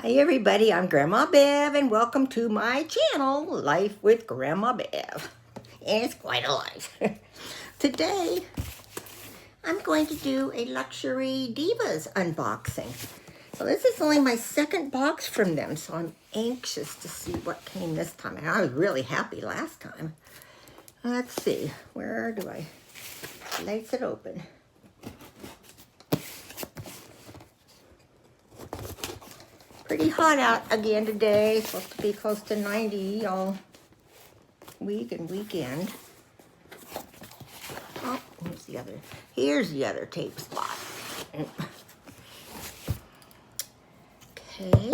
Hi everybody, I'm Grandma Bev and welcome to my channel, Life with Grandma Bev. And it's quite a life. Today, I'm going to do a Luxury Divas unboxing. So this is only my second box from them, so I'm anxious to see what came this time. And I was really happy last time. Let's see, where do I slice it open? Pretty hot out again today. Supposed to be close to 90 all week and weekend. Oh, here's the other tape spot. Okay.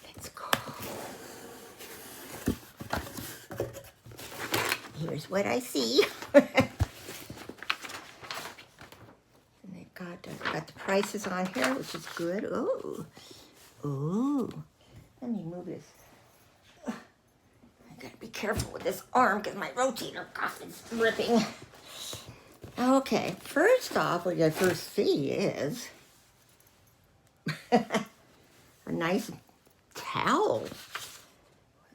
Let's go. Here's what I see. Got the prices on here, which is good. Oh, let me move this. I gotta be careful with this arm because my rotator cuff is ripping. Okay, first off, what I first see is a nice towel. What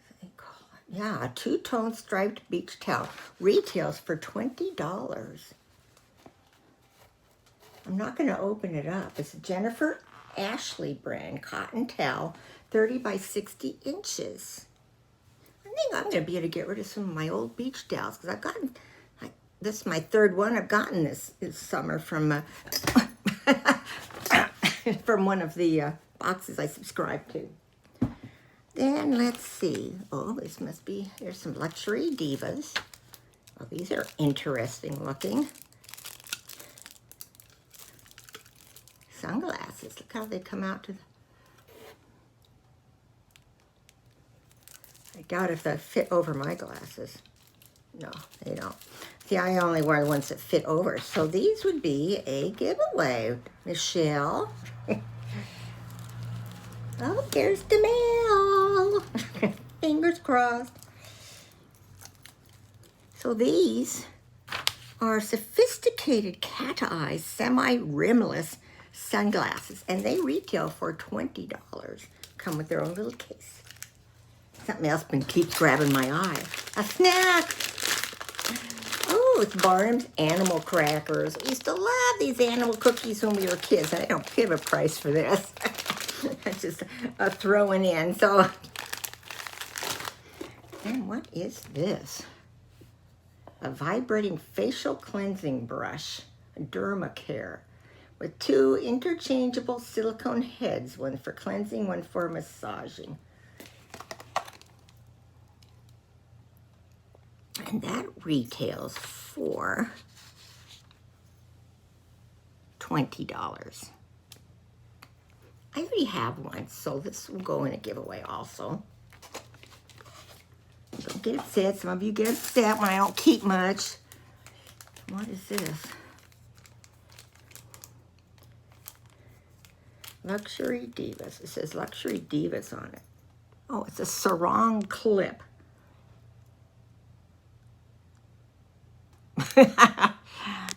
do they call it? Yeah, a two-tone striped beach towel. Retails for $20. I'm not going to open it up. It's a Jennifer Ashley brand cotton towel, 30 by 60 inches. I think I'm going to be able to get rid of some of my old beach towels because I've gotten, this is my third one I've gotten this summer from from one of the boxes I subscribe to. Then let's see. Oh, this must be, there's some Luxury Divas. Oh, these are interesting looking. Sunglasses. Look how they come out to the... I doubt if they fit over my glasses. No, they don't. See, I only wear the ones that fit over. So these would be a giveaway. Michelle. Oh, there's the mail. Fingers crossed. So these are sophisticated cat eye semi-rimless sunglasses, and they retail for $20. Come with their own little case. Something else keeps grabbing my eye. A snack. Oh, it's Barnum's Animal Crackers. We used to love these animal cookies when we were kids. I don't give a price for this. It's just a throwing in. So, and what is this? A vibrating facial cleansing brush, Dermacare, with two interchangeable silicone heads, one for cleansing, one for massaging. And that retails for $20. I already have one, so this will go in a giveaway also. Don't get upset. Some of you get upset when I don't keep much. What is this? Luxury Divas. It says Luxury Divas on it. Oh, it's a sarong clip.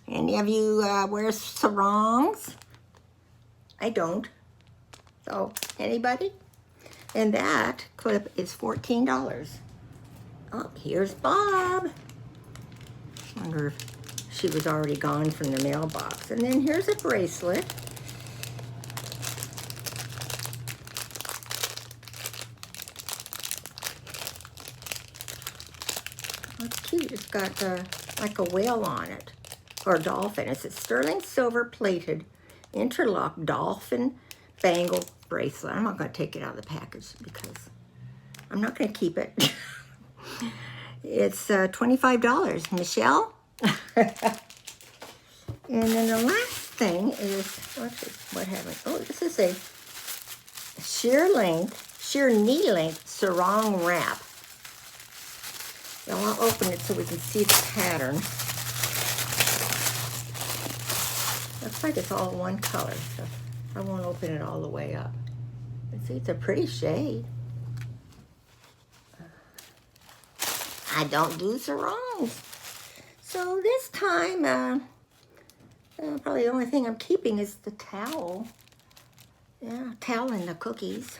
Any of you wear sarongs? I don't. So, anybody? And that clip is $14. Oh, here's Bob. Wonder if she was already gone from the mailbox. And then here's a bracelet. That's cute. It's got like a whale on it, or a dolphin. It's a sterling silver plated interlock dolphin bangle bracelet. I'm not going to take it out of the package because I'm not going to keep it. It's $25. Michelle? And then the last thing is, what have I? Oh, this is a sheer knee length sarong wrap. Now I'll open it so we can see the pattern. Looks like it's all one color, so I won't open it all the way up. And see, it's a pretty shade. I don't do sarongs. So this time, Probably the only thing I'm keeping is the towel. Yeah, towel and the cookies.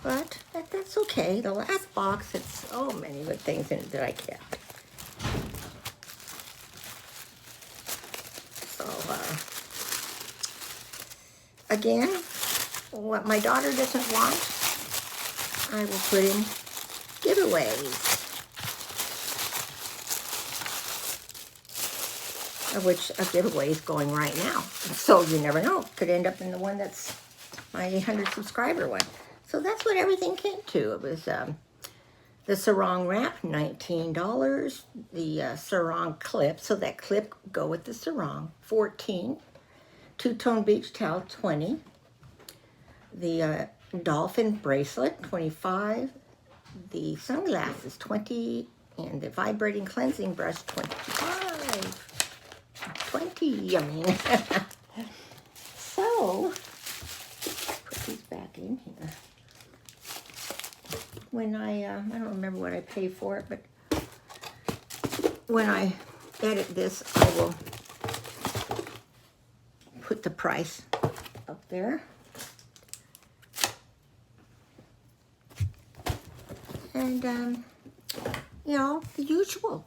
But that's okay. The last box had so many good things in it that I kept. So, again, what my daughter doesn't want, I will put in giveaways. Of which a giveaway is going right now. So you never know. Could end up in the one that's my 800 subscriber one. So that's what everything came to. It was the sarong wrap, $19. The sarong clip, so that clip go with the sarong, $14. Two-tone beach towel, $20. The Dolphin bracelet, $25. The sunglasses, $20. And the vibrating cleansing brush, $25. 20, I mean. So, put these back in here. When I don't remember what I pay for it, but when I edit this, I will put the price up there. And, you know, the usual.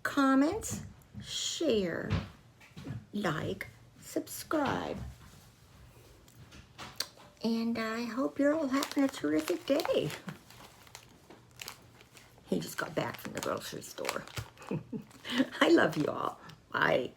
Comments, share, like, subscribe. And I hope you're all having a terrific day. He just got back from the grocery store. I love you all. Bye.